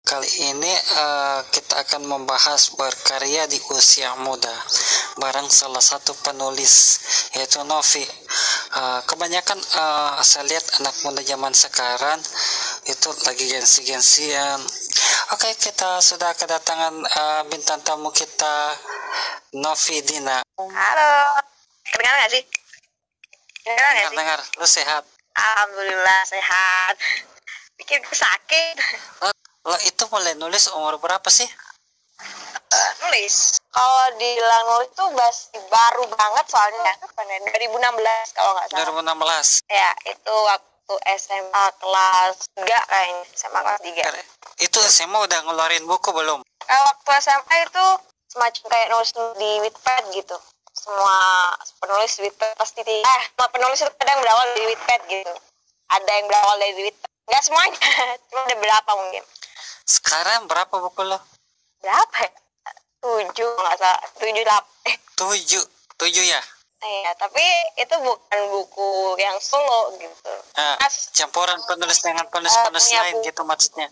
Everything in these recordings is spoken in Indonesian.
Kali ini kita akan membahas berkarya di usia muda bareng salah satu penulis yaitu Novi. Kebanyakan saya lihat anak muda zaman sekarang itu lagi gengsi-gengsian. Oke, kita sudah kedatangan bintang tamu kita, Novi Dina. Halo, kedengaran nggak sih? Kedengaran nggak sih? Dengar, lu sehat? Alhamdulillah sehat. Bikin sakit. Lo itu mulai nulis umur berapa sih? Nulis. Kalau dibilang nulis tuh masih baru banget soalnya. 2016 kalau nggak salah. 2016. Ya, itu waktu SMA kelas 3 kayaknya. SMA kelas 3. Itu SMA udah ngeluarin buku belum? Waktu SMA itu semacam kayak nulis di Wattpad gitu. Semua penulis Wattpad pasti semua penulis itu kadang berawal dari Wattpad gitu. Ada yang berawal dari Wattpad. Nggak semuanya, cuma ada berapa mungkin. Sekarang berapa buku lo? Berapa ya? 7 nggak salah, 7 7 ya? Iya, tapi itu bukan buku yang solo gitu. Campuran penulis dengan penulis-penulis lain buku. gitu maksudnya.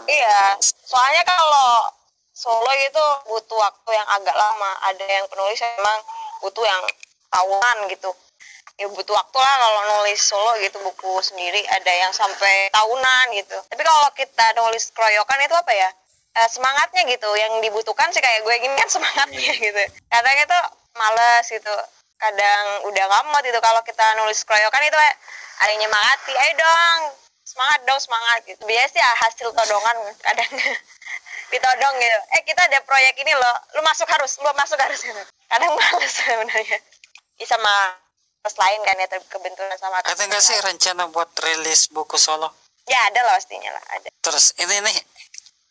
Iya, soalnya kalau solo itu butuh waktu yang agak lama. Ada yang penulis emang butuh yang tahunan gitu. Ya butuh waktu lah kalau nulis solo gitu, buku sendiri ada yang sampai tahunan gitu. Tapi kalau kita nulis keroyokan itu apa ya? Semangatnya gitu, yang dibutuhkan sih kayak gue gini kan semangatnya gitu. Kadang itu males gitu, kadang udah nggak mau gitu. Kalau kita nulis keroyokan itu ada yang nyemangati, ayo dong, semangat gitu. Biasanya sih hasil todongan kadang ditodong gitu. Kita ada proyek ini loh, lu masuk harus gitu. Kadang males sebenarnya. Sama terus lain kan ya, kebenturan sama. Ada nggak sih rencana buat rilis buku solo? Ya ada lah pastinya lah, ada. Terus ini nih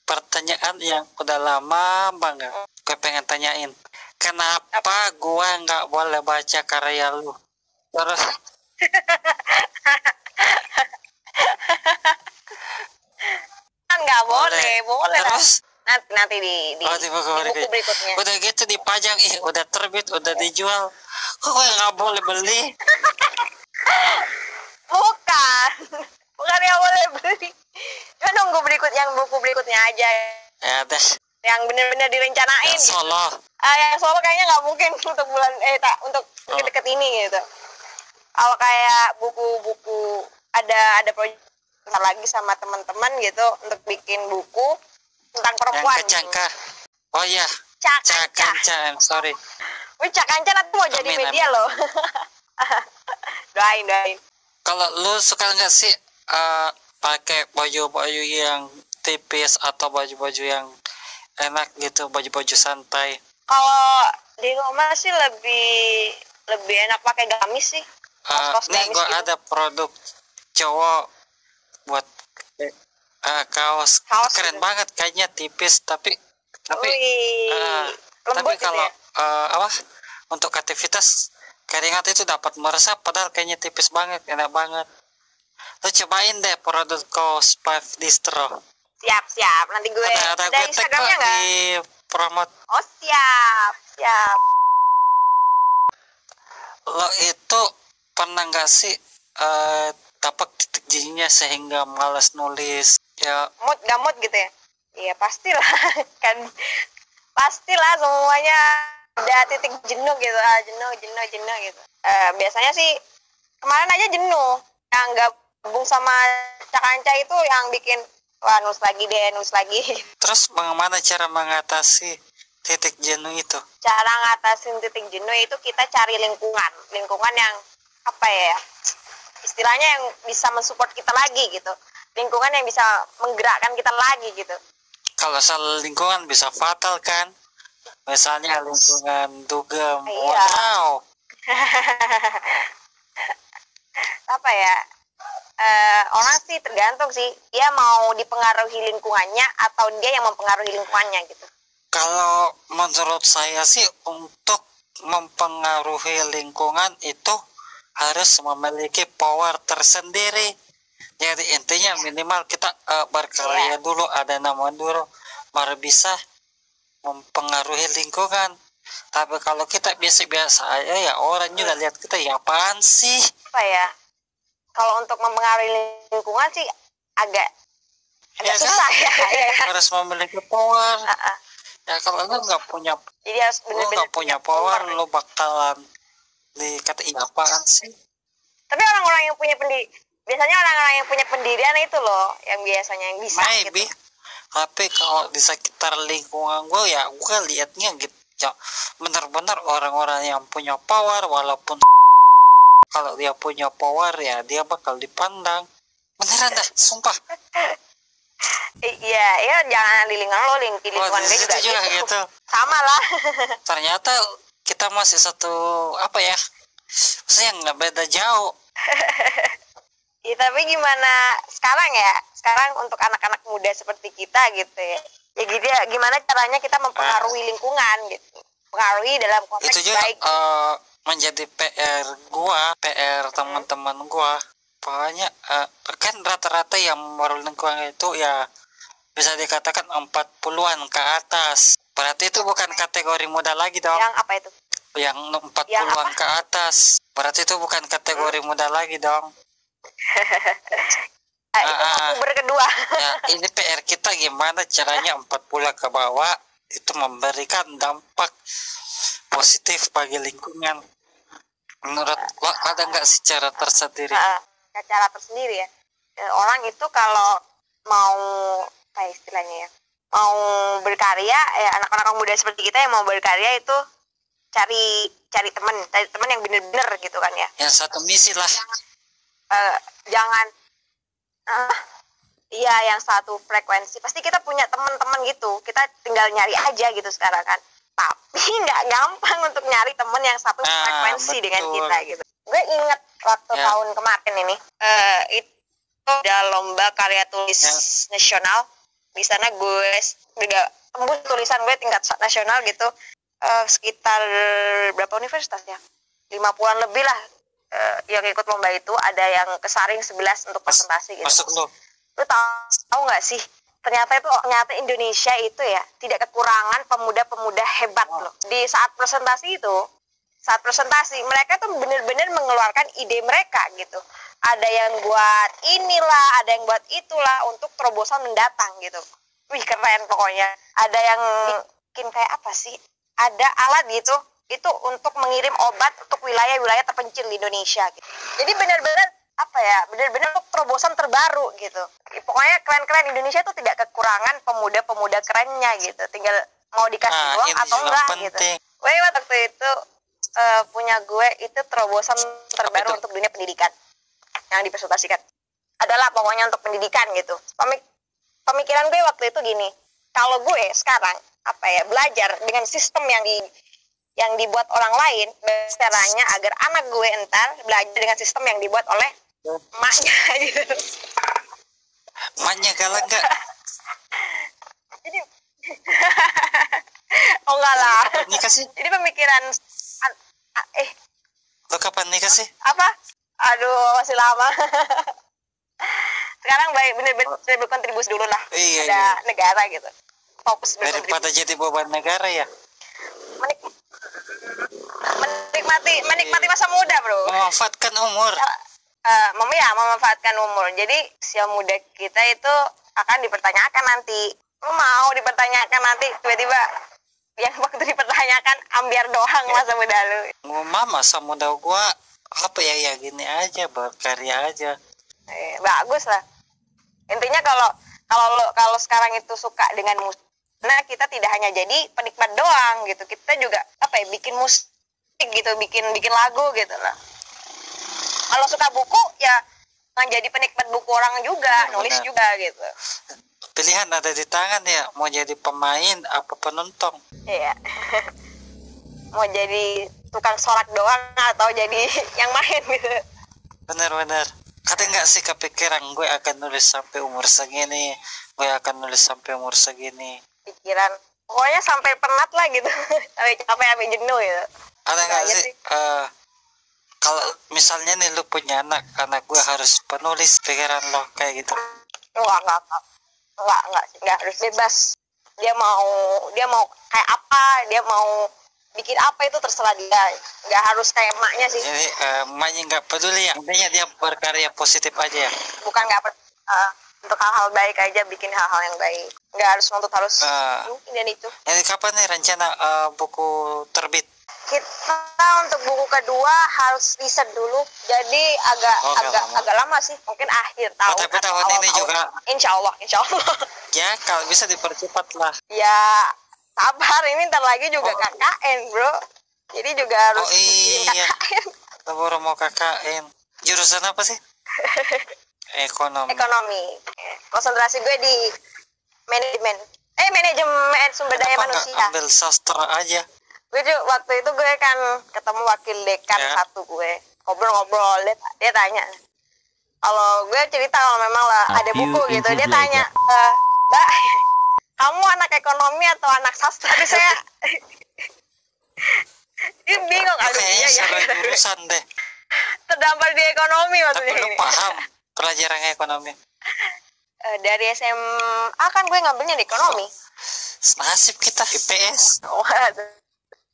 pertanyaan yang udah lama banget gue pengen tanyain. Kenapa gue nggak boleh baca karya lu? Terus kan nggak boleh terus nanti di buku berikutnya. Udah gitu dipajang, udah terbit, udah dijual, kok gue nggak boleh beli? bukan yang boleh beli. Cuma nunggu buku berikutnya aja. Ya deh. Yang bener-bener direncanain. Yang solo. Yang solo kayaknya nggak mungkin untuk bulan untuk deket-deket ini gitu. Kalau kayak buku-buku ada proyek lagi sama teman-teman gitu untuk bikin buku tentang perempuan. Yang Cak-Anca. Oh iya. Cak-Anca, I'm sorry. Cak-Anca nanti mau jadi media loh. doain. Kalau lu suka nggak sih pakai baju-baju yang tipis atau baju-baju yang enak gitu, baju-baju santai? Kalau di rumah sih lebih enak pakai gamis sih. Nih gue gitu. Ada produk cowok buat kaos keren gitu. Banget kayaknya, tipis tapi tapi kalau ya? Untuk aktivitas keringat itu dapat meresap, padahal kayaknya tipis banget, enak banget. Lo cobain deh produk kaos 5 Distro. Siap, nanti gue ada gue Instagramnya nggak? Di promote. Oh siap. Lo itu pernah nggak sih dapat titik jenuhnya sehingga malas nulis ya? Mood gitu ya? Iya pastilah kan, pastilah semuanya ada titik jenuh gitu. Jenuh gitu. Biasanya sih kemarin aja jenuh, yang gabung sama Cak-Anca itu yang bikin nulis lagi. Terus bagaimana cara mengatasi titik jenuh itu? Cara ngatasin titik jenuh itu kita cari lingkungan yang apa ya, istilahnya yang bisa mensupport kita lagi gitu, lingkungan yang bisa menggerakkan kita lagi gitu. Kalau salah lingkungan bisa fatal kan, misalnya lingkungan dugem. Iya. Wow. Apa ya, orang sih tergantung sih, dia mau dipengaruhi lingkungannya atau dia yang mempengaruhi lingkungannya gitu. Kalau menurut saya sih untuk mempengaruhi lingkungan itu harus memiliki power tersendiri. Jadi intinya minimal kita berkarya dulu, ada nama dulu, baru bisa mempengaruhi lingkungan. Tapi kalau kita biasa-biasa aja ya orang juga lihat kita ya apaan sih? Apa ya? Kalau untuk mempengaruhi lingkungan sih agak agak Ya kan? susah ya. Ya kan? Harus memiliki power. Uh-uh. Ya kalau lu nggak punya, Jadi harus lu bener-bener nggak punya power, lu bakalan dikatain apaan sih? Tapi orang-orang yang punya biasanya orang-orang yang punya pendirian itu loh yang biasanya yang bisa Maybe. gitu. Tapi kalau di sekitar lingkungan gue ya gue liatnya gitu ya, benar-benar orang-orang yang punya power, walaupun kalau dia punya power ya dia bakal dipandang. Beneran dah, sumpah. Iya, ya jangan di lingkungan lo, lingkungan di gue situ juga juga gitu. Sama lah. Ternyata kita masih satu apa ya? Maksudnya nggak beda jauh. Ya, tapi gimana sekarang ya? Sekarang untuk anak-anak muda seperti kita gitu ya. Ya gitu ya, gimana caranya kita mempengaruhi lingkungan gitu. Pengaruhi dalam konteks Itu juga baik. Menjadi PR gua, PR teman-teman gua. Pokoknya kan rata-rata yang baru lingkungan itu ya bisa dikatakan 40-an ke atas. Berarti itu bukan kategori muda lagi dong. Yang apa itu? Yang 40-an ke atas. Berarti itu bukan kategori muda lagi dong. Itu puber kedua. Ya, ini PR kita gimana caranya 40 ke bawah itu memberikan dampak positif bagi lingkungan. Menurut lo ada nggak sih cara tersendiri? Cara tersendiri ya. Orang itu kalau mau apa istilahnya ya, mau berkarya ya, anak-anak muda seperti kita yang mau berkarya itu cari teman yang bener-bener gitu kan ya. Yang satu misi lah. Jangan iya yang satu frekuensi. Pasti kita punya teman-teman gitu. Kita tinggal nyari aja gitu sekarang kan. Tapi nggak gampang untuk nyari teman yang satu frekuensi dengan kita gitu. Gue inget waktu tahun kemarin ini itu ada lomba karya tulis nasional. Di sana gue juga tembus tulisan gue tingkat nasional gitu. Sekitar berapa universitas ya? 50-an lebih lah yang ikut lomba itu. Ada yang kesaring 11 untuk presentasi gitu. Masuk lo. Lu tahu nggak sih? Ternyata Indonesia itu ya tidak kekurangan pemuda-pemuda hebat loh. Di saat presentasi mereka tuh benar-benar mengeluarkan ide mereka gitu. Ada yang buat inilah, ada yang buat itulah untuk terobosan mendatang gitu. Wih keren pokoknya. Ada yang bikin kayak apa sih? Ada alat gitu, itu untuk mengirim obat untuk wilayah-wilayah terpencil di Indonesia gitu. Jadi benar-benar apa ya, benar-benar terobosan terbaru gitu. Pokoknya keren-keren. Indonesia tuh tidak kekurangan pemuda-pemuda kerennya gitu. Tinggal mau dikasih uang atau enggak gitu. Gue waktu itu punya gue itu terobosan terbaru untuk dunia pendidikan yang dipresentasikan. Adalah pokoknya untuk pendidikan gitu. Pemikiran gue waktu itu gini, kalau gue sekarang apa ya, belajar dengan sistem yang dibuat orang lain, caranya agar anak gue entar belajar dengan sistem yang dibuat oleh emaknya gitu. Emaknya galak gak? Jadi oh enggak lah. Nikah sih? Jadi pemikiran Lo kapan nikah sih? apa? Aduh masih lama. Sekarang baik bener-bener berkontribusi dulu lah. Ada negara gitu. Fokus daripada jadi beban negara ya. Menikmati masa muda bro. Memanfaatkan umur. Memanfaatkan umur. Jadi usia muda kita itu akan dipertanyakan nanti. Lu mau dipertanyakan nanti tiba-tiba yang waktu dipertanyakan ambiar doang masa muda lu. Masa muda gua apa ya gini aja, berkarya aja. Bagus lah. Intinya kalau sekarang itu suka dengan musik, nah kita tidak hanya jadi penikmat doang gitu, kita juga apa ya, bikin musik gitu, bikin lagu gitu lah. Kalau suka buku ya jadi penikmat buku orang juga, nulis juga gitu. Pilihan ada di tangan ya, mau jadi pemain apa penonton. Iya. Mau jadi tukang sorak doang atau jadi yang main gitu. Benar. Ada nggak sih kepikiran gue akan nulis sampai umur segini, gue akan nulis sampai umur segini? Pikiran pokoknya sampai penat lah gitu. Sampai capek, sampai jenuh gitu. Ada nggak sih kalau misalnya nih lu punya anak gue harus penulis, pikiran lo kayak gitu? Enggak harus bebas. Dia mau kayak apa, dia mau bikin apa itu terserah dia. Nggak harus kayak emaknya sih. Jadi emaknya nggak peduli ya, intinya dia berkarya positif aja ya? Bukan untuk hal-hal baik aja, bikin hal-hal yang baik, nggak harus nuntut harus ini dan itu. Jadi kapan nih rencana buku terbit? Kita untuk buku kedua harus riset dulu, jadi agak lama sih, mungkin akhir tahun tapi atau tahun awal ini tahun. juga. Insya Allah Ya kalau bisa dipercepat lah. ya sabar, ini ntar lagi juga KKN bro, jadi juga harus iya. KKN. Kita baru mau KKN. Jurusan apa sih? Ekonomi. Konsentrasi gue di manajemen sumber daya Kenapa manusia. nggak ambil sastra aja? Gue juga, waktu itu gue kan ketemu wakil dekan satu gue, ngobrol, dia tanya, kalau gue cerita kalau memang lah ada buku gitu, dia tanya, Mbak, kamu anak ekonomi atau anak sastra? Jadi saya dia bingung, Kayaknya salah jurusan deh. terdampar di ekonomi maksudnya. Tapi lu paham pelajaran ekonomi? Dari SMA kan gue ngambilnya di ekonomi. Nasib kita IPS.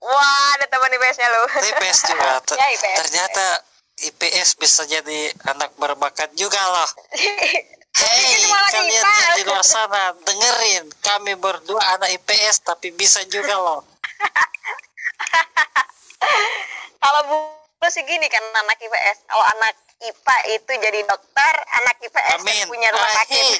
Wah, ada teman IPS-nya lu. IPS juga. Ya, IPS. Ternyata IPS bisa jadi anak berbakat juga loh. Hei, kalian yang di luar sana, dengerin. Kami berdua anak IPS, tapi bisa juga loh. Kalau lu sih gini kan, anak IPS. Kalau anak IPA itu jadi dokter, anak IPS punya rumah sakit.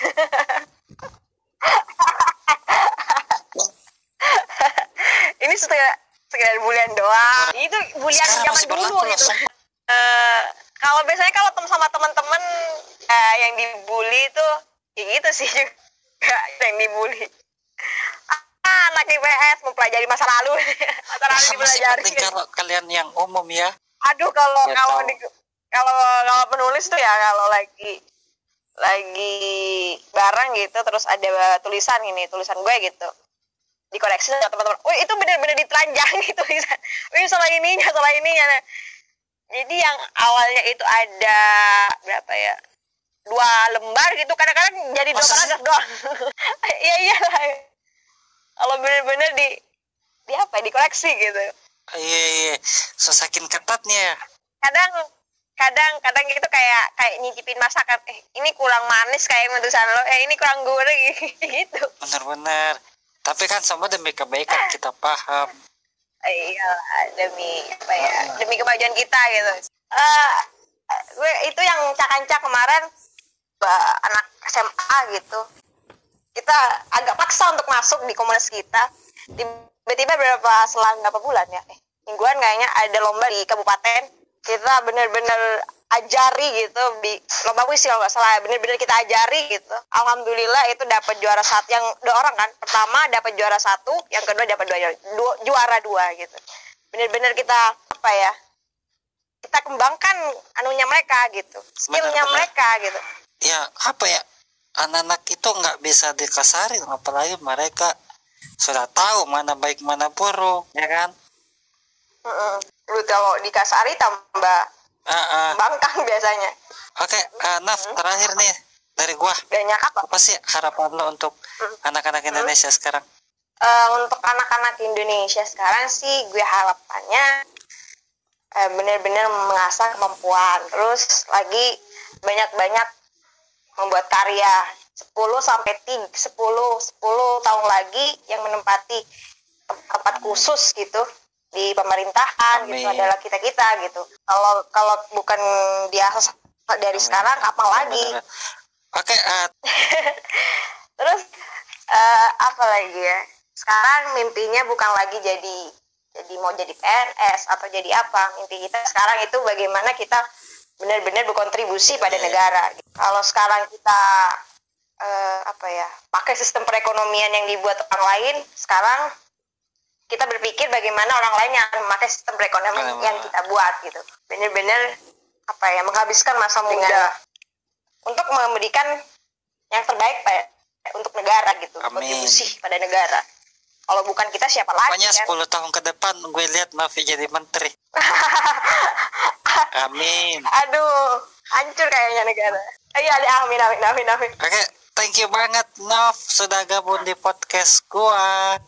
Ini sekedar bulian doang. Itu bulian zaman dulu gitu. Kalau biasanya kalau sama teman-teman yang dibully itu kayak gitu sih juga yang dibully. Anak IPS mempelajari masa lalu. Masa lalu dipelajari. Penting kalau kalian yang umum ya. Aduh, kalau penulis tuh ya, kalau lagi bareng gitu terus ada tulisan gue gitu, dikoreksi sama teman-teman, oh itu benar-benar ditelanjang gitu tulisan, salah ininya. Jadi yang awalnya itu ada berapa ya, 2 lembar gitu, kadang-kadang jadi 2 paragraf doang. Iya kalau benar-benar dikoreksi gitu. Iya, so saking ketatnya. Kadang gitu kayak nyicipin masakan, ini kurang manis kayak tulisan lo, ini kurang gurih gitu. Benar. Tapi kan semua demi kebaikan, kita paham. Iya, demi kemajuan kita gitu. Gue itu yang cak-cak kemarin, anak SMA gitu, kita agak paksa untuk masuk di komunitas kita. Tiba-tiba selang berapa bulan ya, mingguan kayaknya ada lomba di kabupaten. Kita bener-bener ajari gitu, lomba kuis kalau nggak salah, bener-bener kita ajari gitu. Alhamdulillah itu dapat juara 1, yang 2 orang kan. Pertama dapat juara 1, yang kedua dapat juara 2 gitu. Bener-bener kita kita kembangkan anunya mereka gitu, skillnya mereka gitu. Ya anak-anak itu nggak bisa dikasarin, apalagi mereka sudah tahu mana baik mana buruk, ya kan? Lu kalau dikasari tambah bangkang biasanya. Oke, Naf, terakhir nih dari gua. Banyak apa sih harapan lo untuk anak-anak Indonesia sekarang? Untuk anak-anak Indonesia sekarang sih gue harapannya benar-benar mengasah kemampuan, terus lagi banyak-banyak membuat karya. 10 tahun lagi yang menempati tempat khusus gitu di pemerintahan. Amin. Gitu adalah kita gitu. Kalau bukan dia dari sekarang, apa lagi? Oke. Terus apa lagi ya? Sekarang mimpinya bukan lagi mau jadi PNS atau jadi apa. Mimpi kita sekarang itu bagaimana kita benar-benar berkontribusi pada negara. Kalau sekarang kita pakai sistem perekonomian yang dibuat orang lain, sekarang kita berpikir bagaimana orang lain yang memakai sistem perekonomian yang kita buat gitu. Benar-benar menghabiskan masa muda untuk memberikan yang terbaik untuk negara gitu. Amin. Kontribusi pada negara. Kalau bukan kita siapa lagi? Pokoknya 10 tahun ke depan gue lihat Novi jadi menteri. Amin. Aduh, hancur kayaknya negara. Iya, amin. Oke, thank you banget Nov sudah gabung di podcast gua.